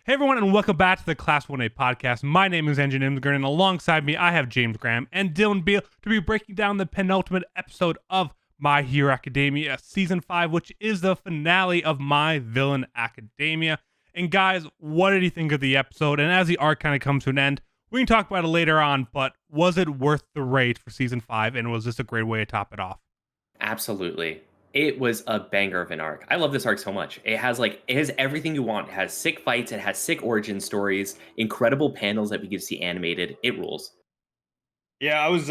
Hey everyone, and welcome back to the Class 1A podcast. My name is Engine Imgren, and alongside me, I have James Graham and Dylan Beal to be breaking down the penultimate episode of My Hero Academia Season 5, which is the finale of My Villain Academia. And guys, what did you think of the episode? And as the arc kind of comes to an end, we can talk about it later on, but was it worth the wait for Season 5, and was this a great way to top it off? Absolutely. It was a banger of an arc. I love this arc so much. It has everything you want. It has sick fights, it has sick origin stories, incredible panels that we get to see animated. It rules. Yeah, I was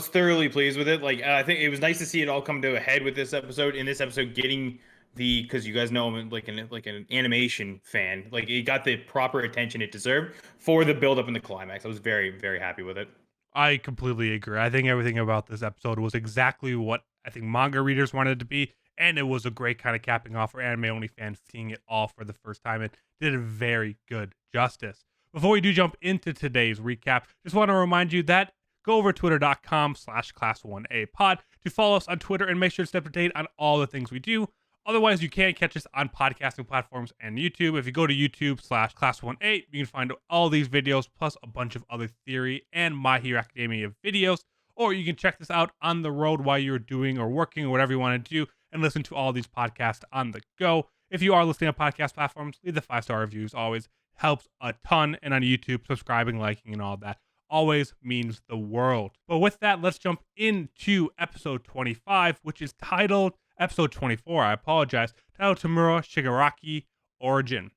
thoroughly pleased with it. I think it was nice to see it all come to a head with this episode. In this episode, getting because you guys know I'm like an animation fan. Like it got the proper attention it deserved for the build up and the climax. I was very happy with it. I completely agree. I think everything about this episode was exactly what I think manga readers wanted it to be, and it was a great kind of capping off for anime only fans seeing it all for the first time. It did a very good justice. Before we do jump into today's recap, just want to remind you that go over to twitter.com/class1apod to follow us on Twitter and make sure to stay up to date on all the things we do. Otherwise, you can catch us on podcasting platforms and YouTube. If you go to YouTube/Class18, you can find all these videos plus a bunch of other theory and My Hero Academia videos. Or you can check this out on the road while you're doing or working or whatever you want to do and listen to all these podcasts on the go. If you are listening to podcast platforms, leave the 5-star reviews. Always helps a ton. And on YouTube, subscribing, liking, and all that always means the world. But with that, let's jump into episode 25, which is titled Episode 24, I apologize, titled Tomura Shigaraki Origin.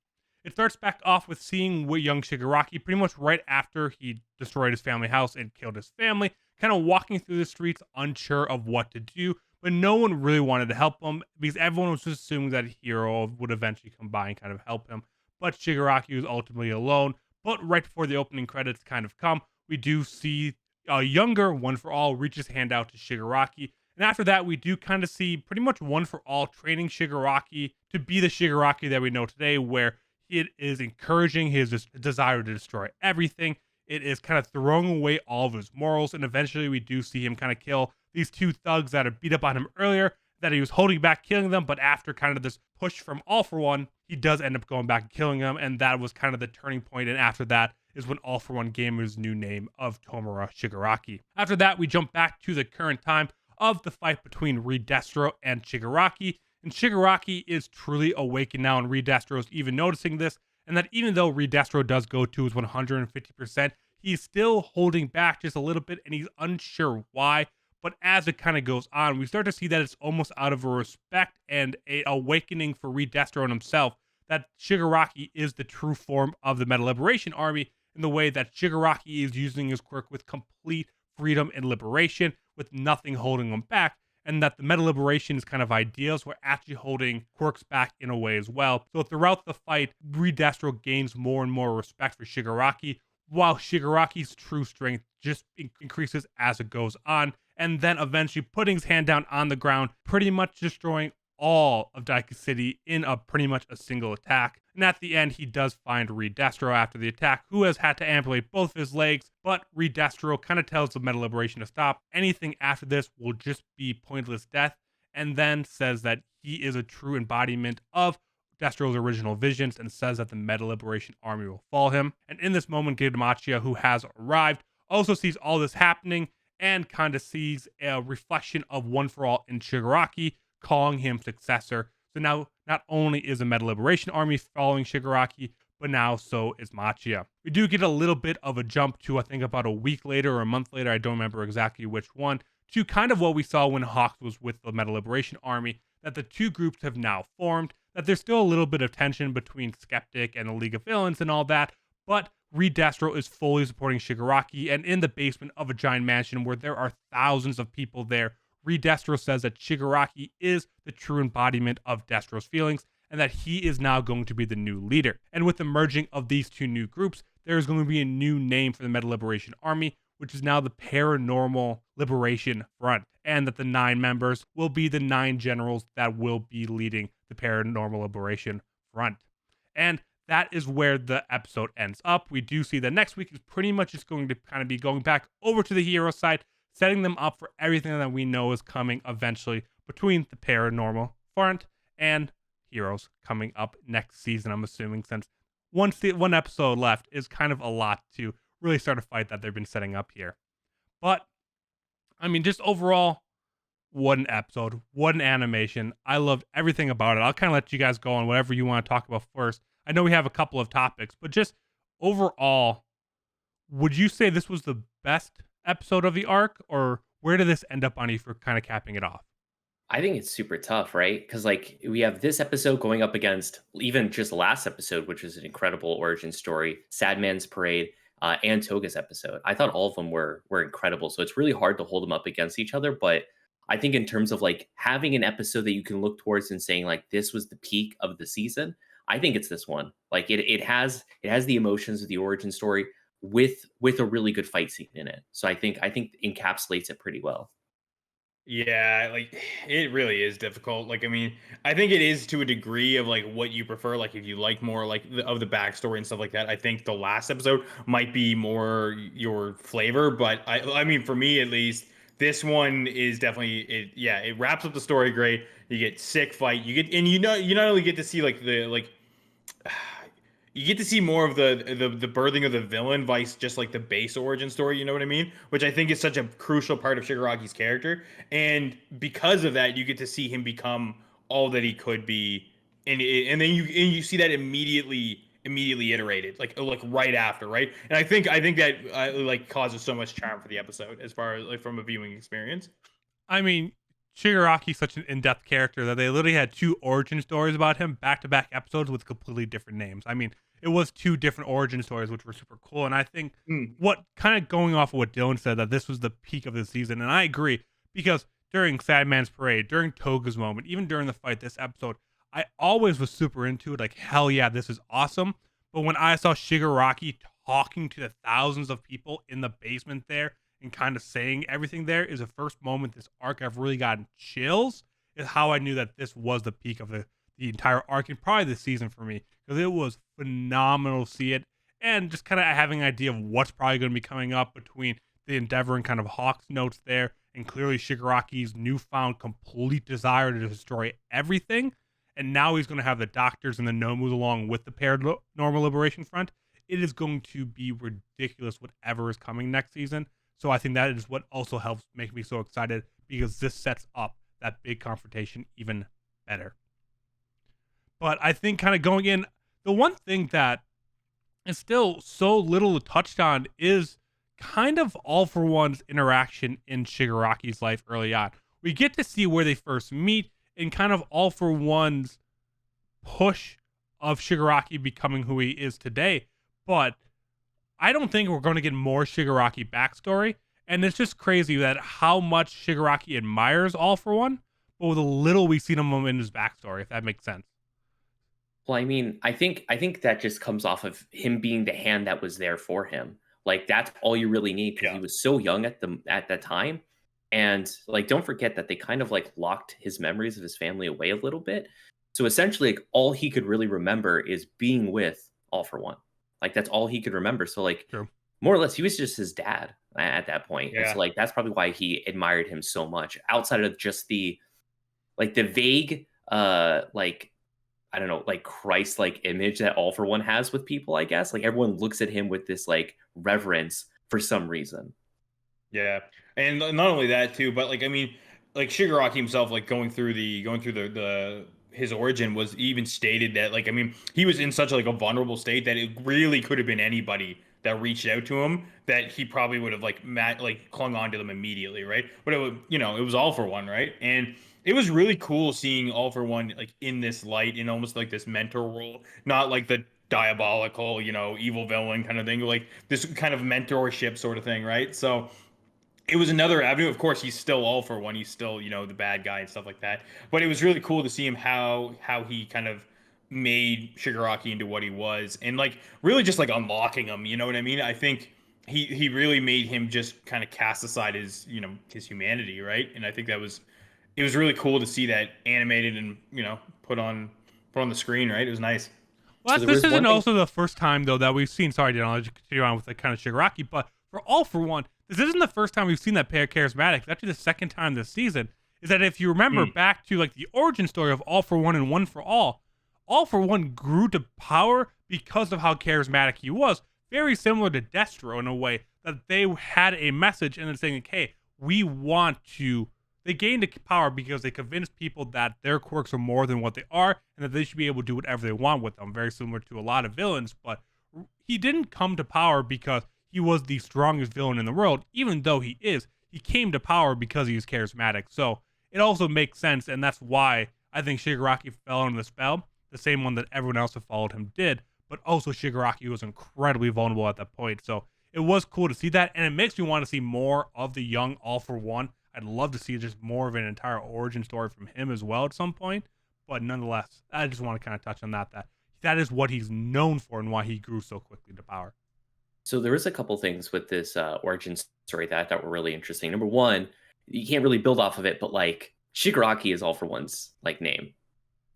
It starts back off with seeing young Shigaraki pretty much right after he destroyed his family house and killed his family, kind of walking through the streets unsure of what to do, but no one really wanted to help him because everyone was just assuming that Hiro would eventually come by and kind of help him. But Shigaraki was ultimately alone. But right before the opening credits kind of come, we do see a younger One For All reach his hand out to Shigaraki. And after that, we do kind of see pretty much One For All training Shigaraki to be the Shigaraki that we know today, where it is encouraging his desire to destroy everything. It is kind of throwing away all of his morals. And eventually, we do see him kind of kill these two thugs that had beat up on him earlier, that he was holding back killing them. But after kind of this push from All For One, he does end up going back and killing them. And that was kind of the turning point. And after that is when All For One gave his new name of Tomura Shigaraki. After that, we jump back to the current time of the fight between Re-Destro and Shigaraki. And Shigaraki is truly awakened now, and Re-Destro is even noticing this, and that even though Re-Destro does go to his 150%, he's still holding back just a little bit, and he's unsure why. But as it kind of goes on, we start to see that it's almost out of a respect and a awakening for Re-Destro and himself, that Shigaraki is the true form of the Meta Liberation Army, in the way that Shigaraki is using his quirk with complete freedom and liberation, with nothing holding him back, and that the Meta Liberation is kind of ideals. We're actually holding quirks back in a way as well. So throughout the fight, Re-Destro gains more and more respect for Shigaraki, while Shigaraki's true strength just increases as it goes on, and then eventually putting his hand down on the ground, pretty much destroying all of Daiki City in a pretty much a single attack. And at the end, he does find Re-Destro after the attack, who has had to amputate both of his legs, but Re-Destro kind of tells the Meta Liberation to stop. Anything after this will just be pointless death, and then says that he is a true embodiment of Destro's original visions, and says that the Meta Liberation Army will fall him. And in this moment, BNHA, who has arrived, also sees all this happening and kind of sees a reflection of One For All in Shigaraki, calling him successor. So now, not only is the Meta Liberation Army following Shigaraki, but now so is Machia. We do get a little bit of a jump to, I think, about a week later or a month later, I don't remember exactly which one, to kind of what we saw when Hawks was with the Meta Liberation Army, that the two groups have now formed, that there's still a little bit of tension between Skeptic and the League of Villains and all that, but Re-Destro is fully supporting Shigaraki, and in the basement of a giant mansion where there are thousands of people there, Re-Destro says that Shigaraki is the true embodiment of Destro's feelings, and that he is now going to be the new leader. And with the merging of these two new groups, there is going to be a new name for the Meta Liberation Army, which is now the Paranormal Liberation Front, and that the 9 members will be the 9 generals that will be leading the Paranormal Liberation Front. And that is where the episode ends up. We do see that next week is pretty much just going to kind of be going back over to the hero side, setting them up for everything that we know is coming eventually between the Paranormal Front and heroes coming up next season, I'm assuming, since one episode left is kind of a lot to really start a fight that they've been setting up here. But, I mean, just overall, what an episode, what an animation. I loved everything about it. I'll kind of let you guys go on whatever you want to talk about first. I know we have a couple of topics, but just overall, would you say this was the best episode of the arc, or where did this end up on you for kind of capping it off? I think it's super tough, right? Because like we have this episode going up against even just last episode, which is an incredible origin story, Sad Man's Parade, and Toga's episode. I thought all of them were incredible. So it's really hard to hold them up against each other. But I think in terms of like having an episode that you can look towards and saying like this was the peak of the season, I think it's this one. Like it has the emotions of the origin story with a really good fight scene in it. So I think encapsulates it pretty well. Yeah, like it really is difficult. Like, I mean, I think it is to a degree of like what you prefer. Like, if you like more like of the backstory and stuff like that, I think the last episode might be more your flavor. But I mean, for me at least, this one is definitely it. Yeah, it wraps up the story great. You get sick fight. You get and you not only get to see like the like you get to see more of the birthing of the villain vice just like the base origin story, you know what I mean, which I think is such a crucial part of Shigaraki's character, and because of that you get to see him become all that he could be, and then you see that immediately iterated like right after, right? And I think that like causes so much charm for the episode as far as like from a viewing experience. I mean, Shigaraki's such an in-depth character that they literally had two origin stories about him, back-to-back episodes with completely different names. I mean, it was two different origin stories, which were super cool. And I think what kind of going off of what Dylan said, that this was the peak of the season, and I agree, because during Sad Man's Parade, during Toga's moment, even during the fight this episode, I always was super into it. Like, hell yeah, this is awesome. But when I saw Shigaraki talking to the thousands of people in the basement there and kind of saying everything there, is the first moment this arc I've really gotten chills, is how I knew that this was the peak of the entire arc and probably the season for me, because it was phenomenal to see it, and just kind of having an idea of what's probably going to be coming up between the Endeavor and kind of Hawk's notes there, and clearly Shigaraki's newfound complete desire to destroy everything, and now he's going to have the Doctors and the Nomus along with the Paranormal Liberation Front. It is going to be ridiculous whatever is coming next season. So I think that is what also helps make me so excited, because this sets up that big confrontation even better. But I think kind of going in, the one thing that is still so little touched on is kind of All For One's interaction in Shigaraki's life early on. We get to see where they first meet and kind of All For One's push of Shigaraki becoming who he is today. But I don't think we're going to get more Shigaraki backstory. And it's just crazy that how much Shigaraki admires All For One, but with a little we see him in his backstory, if that makes sense. Well, I mean, I think that just comes off of him being the hand that was there for him. Like that's all you really need, because he was so young at that time. And like don't forget that they kind of like locked his memories of his family away a little bit. So essentially like all he could really remember is being with All For One. Like that's all he could remember. So like True. more or less he was just his dad at that point. And Yeah. so like that's probably why he admired him so much, outside of just the vague like I don't know, like Christ-like image that All For One has with people, I guess. Like everyone looks at him with this like reverence for some reason. Yeah, and not only that too, but like I mean, like Shigaraki himself, like going through the his origin was even stated that like I mean he was in such like a vulnerable state that it really could have been anybody that reached out to him, that he probably would have like clung on to them immediately, right? But it was, it was All For One, right? And it was really cool seeing All For One like in this light, in almost like this mentor role, not like the diabolical, evil villain kind of thing, like this kind of mentorship sort of thing, right? So it was another avenue. Of course, he's still All For One. He's still, the bad guy and stuff like that. But it was really cool to see him how he kind of made Shigaraki into what he was, and like really just like unlocking him. You know what I mean? I think he really made him just kind of cast aside his his humanity, right? And I think it was really cool to see that animated and put on the screen, right? It was nice. Well, So there this was one isn't thing- also the first time, though, that we've seen. Sorry, Dylan, I'll just continue on with the kind of Shigaraki. But for All For One, this isn't the first time we've seen that pair charismatic. It's actually the second time this season. Is that if you remember back to like the origin story of All For One and One For All, All for One grew to power because of how charismatic he was. Very similar to Destro in a way that they had a message and then saying, like, hey, we want to. They gained power because they convinced people that their quirks are more than what they are and that they should be able to do whatever they want with them. Very similar to a lot of villains, but he didn't come to power because he was the strongest villain in the world, even though he is. He came to power because he was charismatic. So it also makes sense, and that's why I think Shigaraki fell under the spell, the same one that everyone else who followed him did, but also Shigaraki was incredibly vulnerable at that point. So it was cool to see that, and it makes me want to see more of the young All for One. I'd love to see just more of an entire origin story from him as well at some point. But nonetheless, I just want to kind of touch on that is what he's known for and why he grew so quickly to power. So there was a couple things with this origin story that I thought were really interesting. Number one, you can't really build off of it, but like Shigaraki is All for One's like name,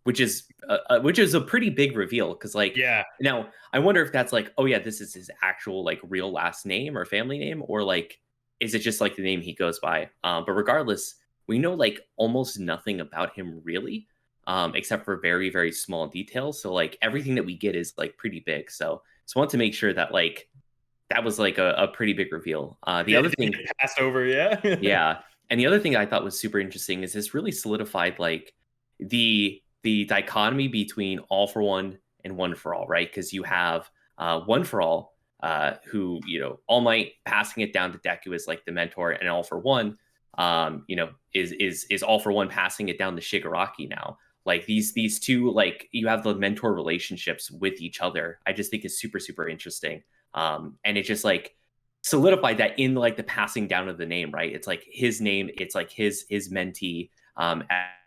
which is a pretty big reveal because like Yeah. now I wonder if that's like, oh yeah, this is his actual like real last name or family name, or like is it just like the name he goes by? But regardless, we know like almost nothing about him really, except for very very small details. So like everything that we get is like pretty big. So want to make sure that like that was like a pretty big reveal. The other thing passed over, yeah. yeah. And the other thing I thought was super interesting is this really solidified like the dichotomy between All for One and One for All, right? Because you have One for All, who, you know, All Might passing it down to Deku as like the mentor, and All for One, you know, is All for One passing it down to Shigaraki now. Like these two, like you have the mentor relationships with each other. I just think is super, super interesting. And it just like solidified that in like the passing down of the name, right? It's like his name, it's like his mentee,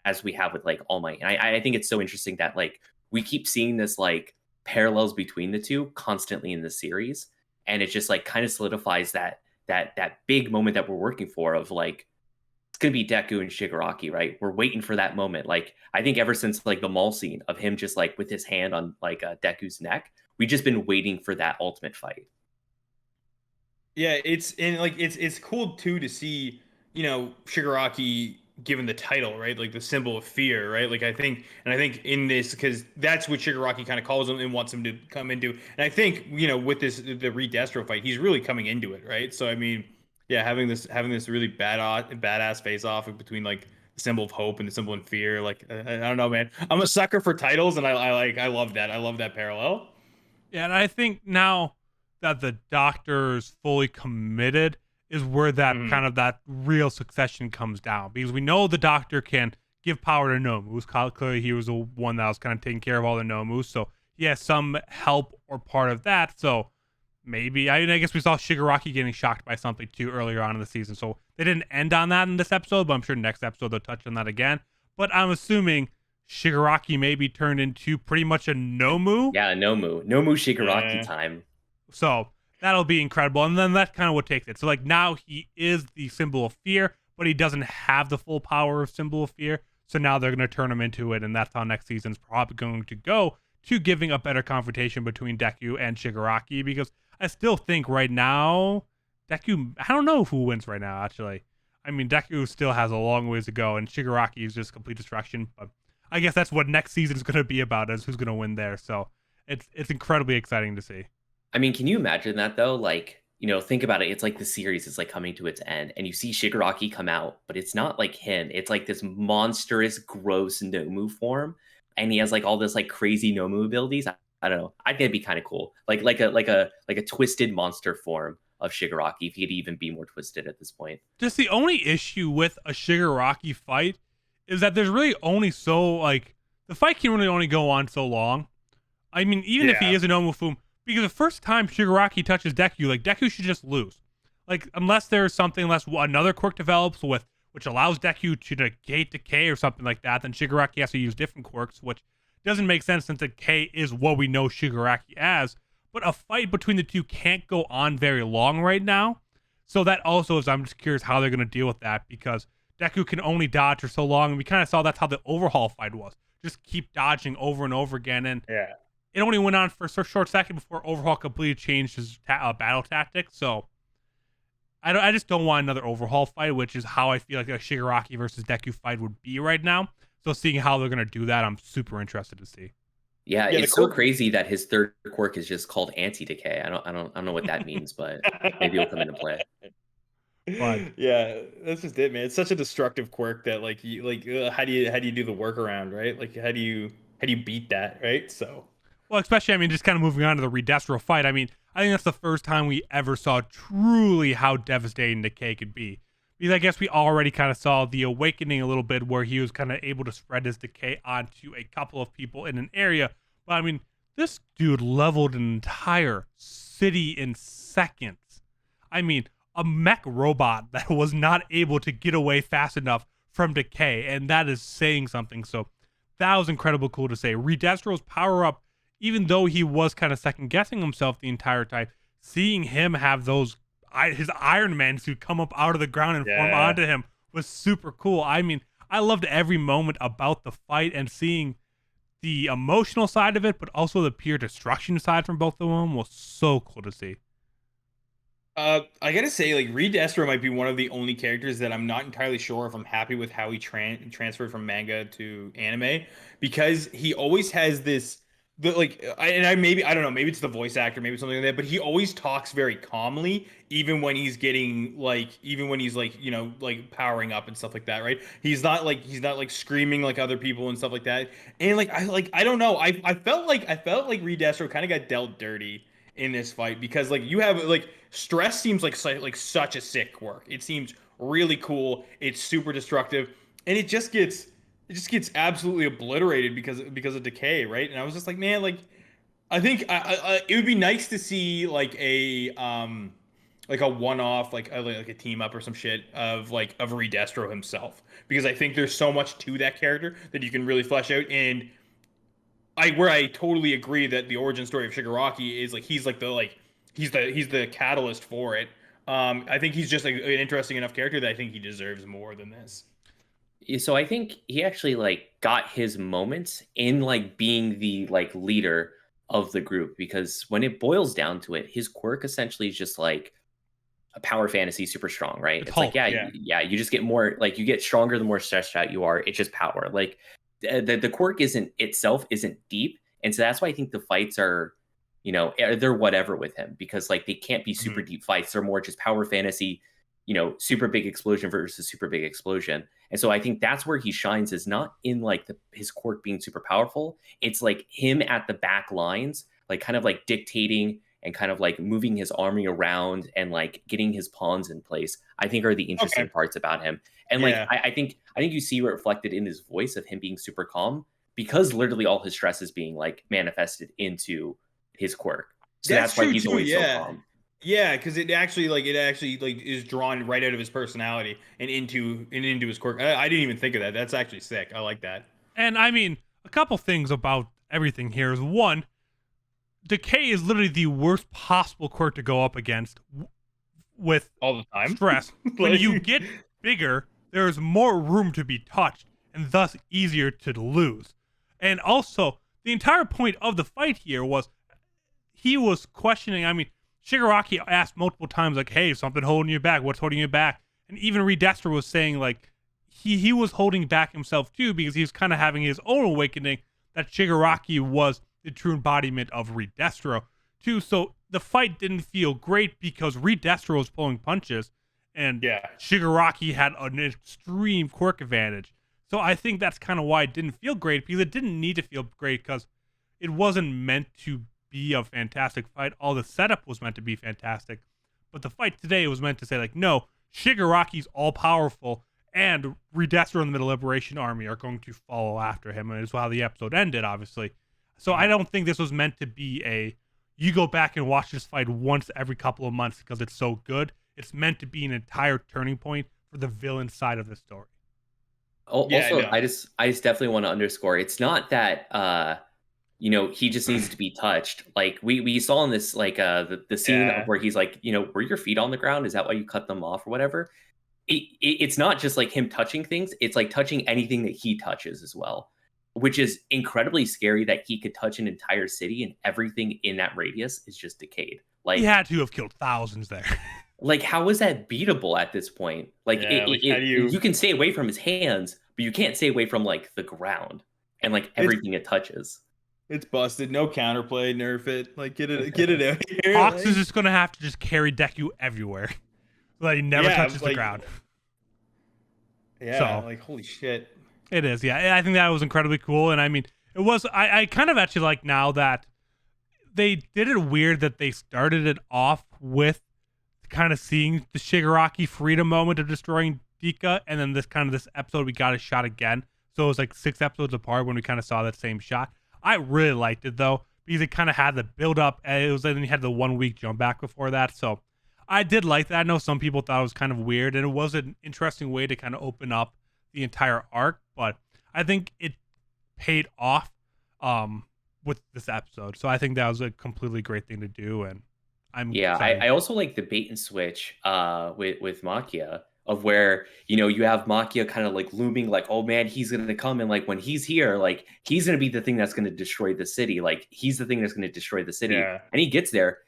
as we have with like All Might. And I think it's so interesting that like we keep seeing this like parallels between the two constantly in the series, and it just like kind of solidifies that big moment that we're working for of like it's gonna be Deku and Shigaraki, right? We're waiting for that moment. Like I think ever since like the mall scene of him just like with his hand on like Deku's neck, we've just been waiting for that ultimate fight. Yeah, it's cool too to see, you know, Shigaraki given the title, right? Like the symbol of fear, right? Like I think in this, because that's what Shigaraki kind of calls him and wants him to come into. And I think, you know, with the Re-Destro fight, he's really coming into it, right? So I mean, yeah, having this really badass face off between like the symbol of hope and the symbol of fear, like I don't know, man. I'm a sucker for titles, and I love that. I love that parallel. Yeah, and I think now that the Doctor's fully committed is where that kind of that real succession comes down, because we know the Doctor can give power to Nomus. Clearly, he was the one that was kind of taking care of all the Nomus, so he has some help or part of that. So maybe I guess we saw Shigaraki getting shocked by something too earlier on in the season, so they didn't end on that in this episode, but I'm sure next episode they'll touch on that again. But I'm assuming Shigaraki may be turned into pretty much a Nomu. Yeah, Nomu Shigaraki time. So that'll be incredible. And then that's kind of what takes it. So like now he is the symbol of fear, but he doesn't have the full power of symbol of fear. So now they're going to turn him into it. And that's how next season's probably going to go, to giving a better confrontation between Deku and Shigaraki. Because I still think right now, Deku, I don't know who wins right now, actually. I mean, Deku still has a long ways to go, and Shigaraki is just complete destruction. But I guess that's what next season is going to be about, is who's going to win there. So it's incredibly exciting to see. I mean, can you imagine that though? Like, you know, think about it. It's like the series is like coming to its end, and you see Shigaraki come out, but it's not like him. It's like this monstrous, gross Nomu form, and he has like all this like crazy Nomu abilities. I don't know. I think it'd be kind of cool, like a twisted monster form of Shigaraki, if he could even be more twisted at this point. Just the only issue with a Shigaraki fight is that there's really only so like the fight can really only go on so long. I mean, even if he is an Nomu form. Because the first time Shigaraki touches Deku, like Deku should just lose. Like unless there's something, unless another quirk develops with which allows Deku to negate decay or something like that, then Shigaraki has to use different quirks, which doesn't make sense since decay is what we know Shigaraki as. But a fight between the two can't go on very long right now. So that also is, I'm just curious how they're going to deal with that, because Deku can only dodge for so long, and we kind of saw that's how the overhaul fight was. Just keep dodging over and over again, and it only went on for a short second before Overhaul completely changed his battle tactics. So I just don't want another Overhaul fight, which is how I feel like a Shigaraki versus Deku fight would be right now. So seeing how they're going to do that, I'm super interested to see. Yeah, Yeah, the it's so quirk. crazy that his third quirk is just called anti-decay. I don't know what that means, but maybe it'll come into play. But Yeah, that's just it, man. It's such a destructive quirk that like you like how do you do the workaround, right? Like how do you beat that, right? So well, especially, I mean, just kind of moving on to the Re-Destro fight. I mean, I think that's the first time we ever saw truly how devastating Decay could be. Because I guess we already kind of saw the awakening a little bit, where he was kind of able to spread his decay onto a couple of people in an area. But I mean, this dude leveled an entire city in seconds. I mean, a mech robot that was not able to get away fast enough from decay, and that is saying something. So that was incredible cool to say. Re-Destro's power up, even though he was kind of second guessing himself the entire time, seeing him have those his Iron Man suit come up out of the ground and form yeah. onto him was super cool. I mean, I loved every moment about the fight, and seeing the emotional side of it, but also the pure destruction side from both of them was so cool to see. I gotta say, like Re-Destro might be one of the only characters that I'm not entirely sure if I'm happy with how he transferred from manga to anime, because he always has this the like I maybe I don't know, maybe it's the voice actor, maybe something like that, but he always talks very calmly, even when he's getting like even when he's like, you know, like powering up and stuff like that, right? He's not like screaming like other people and stuff like that. And I don't know, I felt like Re-Destro kind of got dealt dirty in this fight, because like you have like stress seems like such a sick quirk. It seems really cool. It's super destructive, and it just gets absolutely obliterated because of decay, right? And I was just like, man, like I think it would be nice to see like a one off like a team up or some shit of Re-Destro himself, because I think there's so much to that character that you can really flesh out. And I totally agree that the origin story of Shigaraki is like he's the catalyst for it. I think he's just like an interesting enough character that I think he deserves more than this. Yeah, so I think he actually like got his moments in like being the like leader of the group, because when it boils down to it, his quirk essentially is just like a power fantasy super strong, right? It's It's like, Hulk. yeah, Yeah. yeah, you just get more like you get stronger the more stressed out you are. It's just power. Like the quirk isn't itself isn't deep, and so that's why I think the fights are, they're whatever with him, because like they can't be super Mhm. deep fights. They're more just power fantasy, super big explosion versus super big explosion. And so I think that's where he shines, is not in like his quirk being super powerful. It's like him at the back lines, like kind of like dictating and kind of like moving his army around and like getting his pawns in place, I think are the Okay. interesting parts about him. And like Yeah. I think you see it reflected in his voice of him being super calm, because literally all his stress is being like manifested into his quirk. So That's that's why true he's too. always so Yeah. calm. Yeah, because it actually like is drawn right out of his personality and into his quirk. I didn't even think of that. That's actually sick. I like that. And I mean, a couple things about everything here is one, Decay is literally the worst possible quirk to go up against with All the time. stress. When Like, you get bigger, there is more room to be touched and thus easier to lose. And also, the entire point of the fight here was he was questioning. I mean, Shigaraki asked multiple times, like, "Hey, something holding you back? What's holding you back?" And even Re-Destro was saying, like, he was holding back himself too, because he was kind of having his own awakening that Shigaraki was the true embodiment of Re-Destro too. So the fight didn't feel great because Re-Destro was pulling punches, and yeah. Shigaraki had an extreme quirk advantage. So I think that's kind of why it didn't feel great, because it didn't need to feel great, because it wasn't meant to be a fantastic fight. All the setup was meant to be fantastic, but the fight today was meant to say, like, no, Shigaraki's all powerful, and Re-Destro and the Liberation Army are going to follow after him, and it's how the episode ended, obviously. So I don't think this was meant to be a you go back and watch this fight once every couple of months because it's so good. It's meant to be an entire turning point for the villain side of the story. Yeah, Also, no. I just definitely want to underscore, it's not that he just needs to be touched. Like we saw in this like the scene of Yeah. where he's like, were your feet on the ground? Is that why you cut them off or whatever? It's not just like him touching things, it's like touching anything that he touches as well, which is incredibly scary, that he could touch an entire city and everything in that radius is just decayed. He Like had to have killed thousands there. like how is that beatable at this point? Like Yeah, like how do you you can stay away from his hands, but you can't stay away from like the ground and like it's everything it touches. It's busted. No counterplay. Nerf it. Like get it out here. Hawks is Like, just gonna have to just carry Deku everywhere, so that he never yeah, touches the like ground. yeah, So like holy shit. it is, yeah. I think that was incredibly cool, and I mean, it was. I kind of actually like now that they did it weird that they started it off with kind of seeing the Shigaraki freedom moment of destroying Dika, and then this episode we got a shot again. So it was like 6 episodes apart when we kind of saw that same shot. I really liked it though because it kind of had the build up, and it was then you had the 1 week jump back before that. So I did like that. I know some people thought it was kind of weird, and it was an interesting way to kind of open up the entire arc, but I think it paid off with this episode. So I think that was a completely great thing to do, and I'm Yeah, excited. I also like the bait and switch with Makia of where you have Makia kind of like looming like, oh man, he's gonna come, and like when he's here, like he's gonna be the thing that's gonna destroy the city, like he's the thing that's gonna destroy the city. Yeah. And he gets there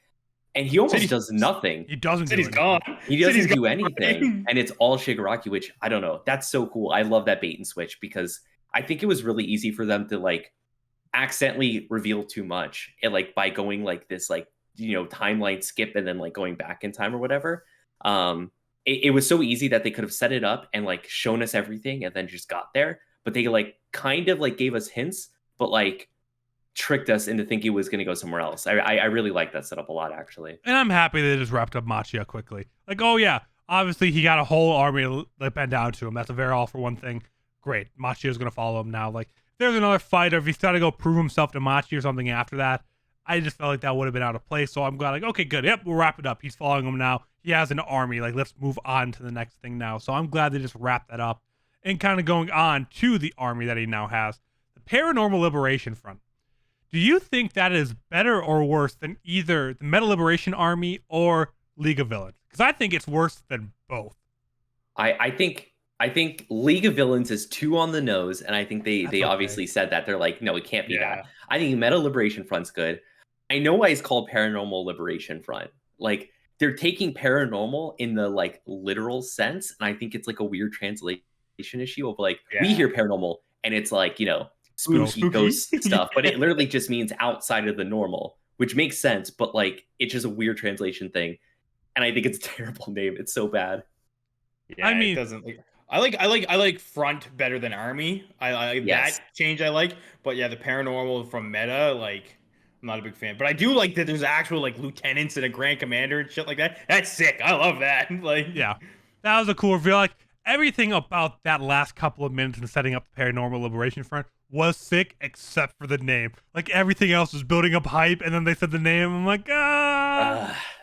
and he almost City's does nothing. He doesn't do City's anything. gone. He City's doesn't do gone, anything, right? and it's all Shigaraki, which I don't know. That's so cool. I love that bait and switch because I think it was really easy for them to like accidentally reveal too much, and like by going like this like timeline skip and then like going back in time or whatever. It was so easy that they could have set it up and like shown us everything and then just got there, but they like kind of like gave us hints, but like tricked us into thinking it was going to go somewhere else. I really like that setup a lot, actually. And I'm happy they just wrapped up Machia quickly. Like, oh yeah, obviously he got a whole army that bent down to him. That's a very all for one thing. Great, Machia's gonna follow him now. Like, if there's another fight, or if he's trying to go prove himself to Machi or something after that, I just felt like that would have been out of place. So I'm glad, like, okay, good. Yep, we'll wrap it up. He's following him now. He has an army. Like, let's move on to the next thing now. So I'm glad they just wrapped that up and kind of going on to the army that he now has, the Paranormal Liberation Front. Do you think that is better or worse than either the Meta Liberation Army or League of Villains? Because I think it's worse than both. I think League of Villains is too on the nose, and I think they That's okay. obviously said that. They're like, no, it can't be Yeah. that. I think Meta Liberation Front's good. I know why it's called Paranormal Liberation Front. Like they're taking paranormal in the like literal sense, and I think it's like a weird translation issue of like we Yeah. hear paranormal and it's like spooky Spooky. ghost stuff, but it literally just means outside of the normal, which makes sense. But like it's just a weird translation thing, and I think it's a terrible name. It's so bad. Yeah, I mean- it doesn't like I like front better than army. I Yes. that change I like, but yeah, the paranormal from meta, like I'm not a big fan. But I do like that there's actual like lieutenants and a grand commander and shit like that. That's sick. I love that. Like Yeah, that was a cool reveal. Like, everything about that last couple of minutes in setting up the Paranormal Liberation Front was sick, except for the name. Like, everything else was building up hype, and then they said the name. I'm like,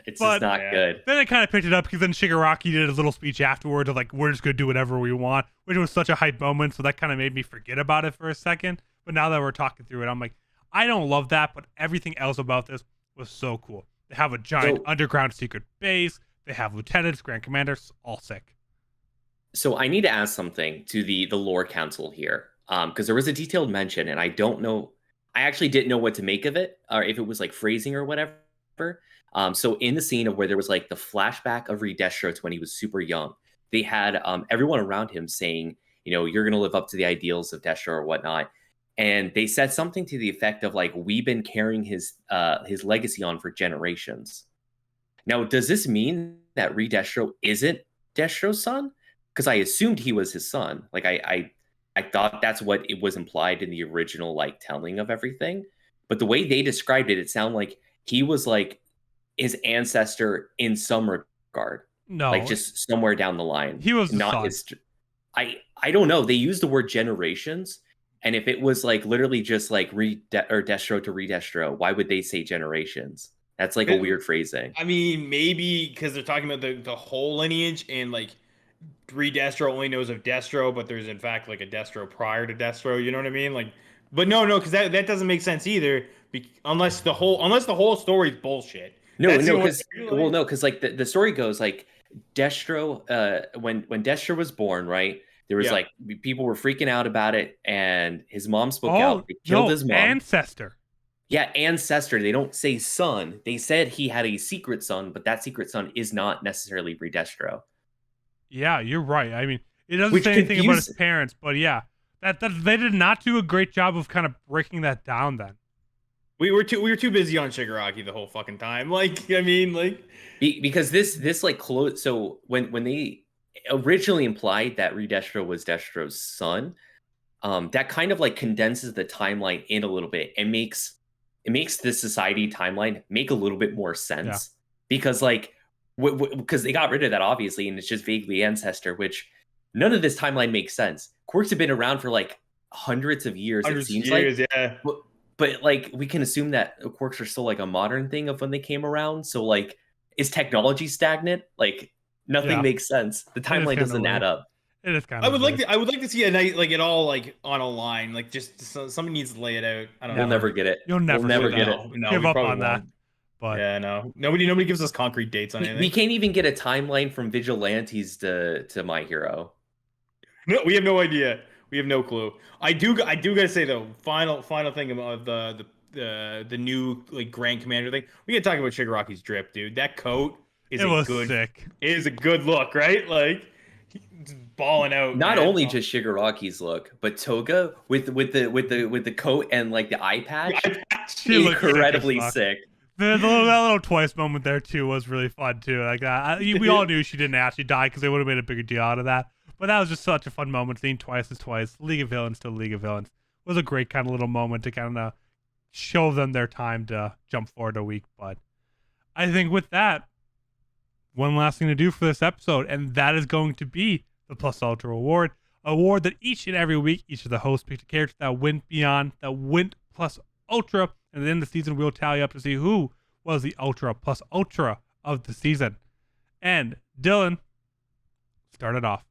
It's But- just not Yeah. good. Then I kind of picked it up because then Shigaraki did his little speech afterwards of like, we're just going to do whatever we want, which was such a hype moment. So that kind of made me forget about it for a second. But now that we're talking through it, I'm like, I don't love that, but everything else about this was so cool. They have a giant So- underground secret base. They have lieutenants, grand commanders, all sick. So I need to ask something to the lore council here, because there was a detailed mention, and I don't know. I actually didn't know what to make of it, or if it was like phrasing or whatever. So in the scene of where there was like the flashback of Re-Destro to when he was super young, they had everyone around him saying, you're gonna live up to the ideals of Destro or whatnot, and they said something to the effect of like, we've been carrying his legacy on for generations. Now, does this mean that Re-Destro isn't Destro's son? Because I assumed he was his son. Like I thought that's what it was implied in the original like telling of everything. But the way they described it, it sounded like he was like his ancestor in some regard, No, like just somewhere down the line. he was the not son. his. I don't know. They used the word generations, and if it was like literally just like Destro to Re-Destro, why would they say generations? That's like a weird phrasing. I mean, maybe because they're talking about the whole lineage and like Re-Destro only knows of Destro, but there's in fact like a Destro prior to Destro. You know what I mean? Like, but no, because that doesn't make sense either. Unless the whole story is bullshit. No, That's the only because way- because like the story goes like Destro, when Destro was born, right? There was Yeah. like people were freaking out about it, and his mom spoke Oh, out. They killed no, his mom. ancestor. Yeah, ancestor. They don't say son. They said he had a secret son, but that secret son is not necessarily Re-Destro. Yeah, you're right. I mean, it doesn't Which say anything about his confused- parents, but yeah, that they did not do a great job of kind of breaking that down then. We were too busy on Shigaraki the whole fucking time. Like, I mean, like Because this like close. So when they originally implied that Re-Destro was Destro's son, that kind of like condenses the timeline in a little bit and makes the society timeline make a little bit more sense. Because like because they got rid of that obviously, and it's just vaguely ancestor, which none of this timeline makes sense. Quirks have been around for like hundreds of years. hundreds It seems of years, like, yeah. but like we can assume that quirks are still like a modern thing of when they came around. So like, is technology stagnant? Like nothing makes sense. The timeline doesn't add up. It is kind I of. would like to see a night like it all like on a line. Like just somebody needs to lay it out. I don't know. We'll never get it. You'll never get it. No, Give we up probably on that. won't. But yeah, no. Nobody gives us concrete dates on anything. We can't even get a timeline from Vigilantes to My Hero. No, we have no idea. We have no clue. I do gotta say though, final thing about the new like Grand Commander thing. We gotta talk about Shigaraki's drip, dude. That coat is sick. It is a good look, right? Like he's balling out. Not man. only just Shigaraki's look, but Toga with the coat and like the eye patch, She looked incredibly sick as fuck. sick. That little twice moment there too was really fun too. Like we all knew she didn't actually die because they would have made a bigger deal out of that. But that was just such a fun moment. Seeing Twice is Twice, League of Villains to League of Villains was a great kind of little moment to kind of show them their time to jump forward a week. But I think with that, one last thing to do for this episode, and that is going to be the Plus Ultra Award. Award that each and every week, each of the hosts picked a character that went beyond, that went Plus Ultra, and then the season we'll tally up to see who was the Ultra Plus Ultra of the season. And Dylan started off.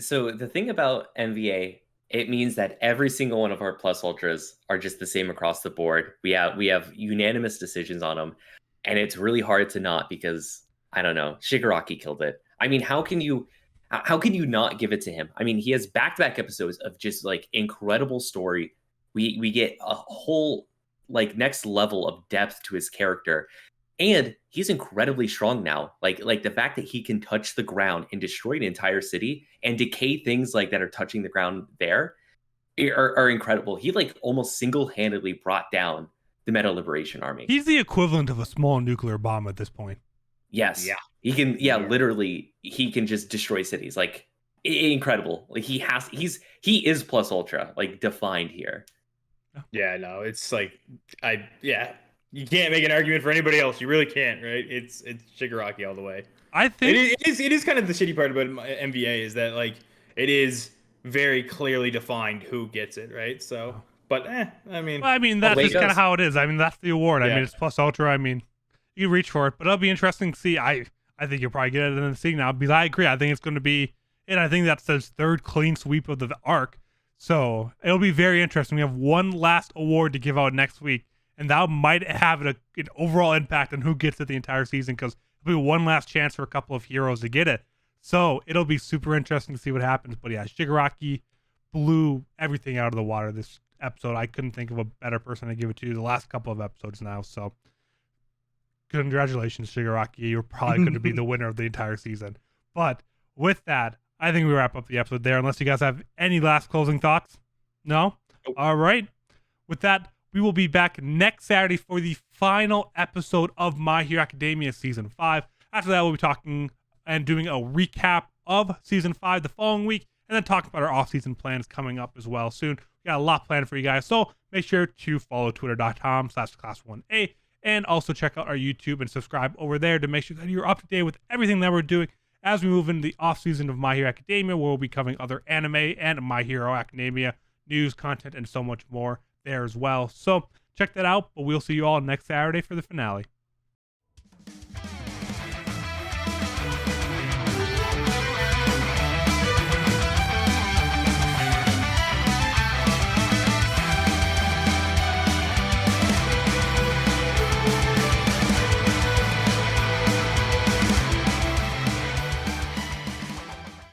So the thing about MVA, it means that every single one of our Plus Ultras are just the same across the board. We have unanimous decisions on them, and it's really hard to not, because I don't know, Shigaraki killed it. I mean, how can you not give it to him? I mean, he has back-to-back episodes of just like incredible story. We get a whole like next level of depth to his character. And he's incredibly strong now. Like the fact that he can touch the ground and destroy an entire city and decay things like that are touching the ground there are incredible. He like almost single-handedly brought down the Meta Liberation Army. He's the equivalent of a small nuclear bomb at this point. Yes. Yeah. He can. Yeah. Literally, he can just destroy cities. Like incredible. Like he is Plus Ultra. Like defined here. Yeah. No. It's like you can't make an argument for anybody else. You really can't, right? It's Shigaraki all the way. I think it is kind of the shitty part about MVA is that like it is very clearly defined who gets it, right? So, but I mean that's just kind of how it is. I mean, that's the award. I mean, it's Plus Ultra. I mean, you reach for it, but it'll be interesting to see. I think you'll probably get it in the scene now because I agree. I think it's going to be, and I think that's the third clean sweep of the arc. So it'll be very interesting. We have one last award to give out next week. And that might have an overall impact on who gets it the entire season, because it'll be one last chance for a couple of heroes to get it. So it'll be super interesting to see what happens. But yeah, Shigaraki blew everything out of the water this episode. I couldn't think of a better person to give it to the last couple of episodes now. So congratulations, Shigaraki. You're probably going to be the winner of the entire season. But with that, I think we wrap up the episode there, unless you guys have any last closing thoughts. No? All right. With that, we will be back next Saturday for the final episode of My Hero Academia Season 5. After that, we'll be talking and doing a recap of Season 5 the following week, and then talking about our off-season plans coming up as well soon. We got a lot planned for you guys, so make sure to follow twitter.com/class1a, and also check out our YouTube and subscribe over there to make sure that you're up to date with everything that we're doing as we move into the off-season of My Hero Academia, where we'll be covering other anime and My Hero Academia news, content, and so much more there as well. So check that out, but we'll see you all next Saturday for the finale.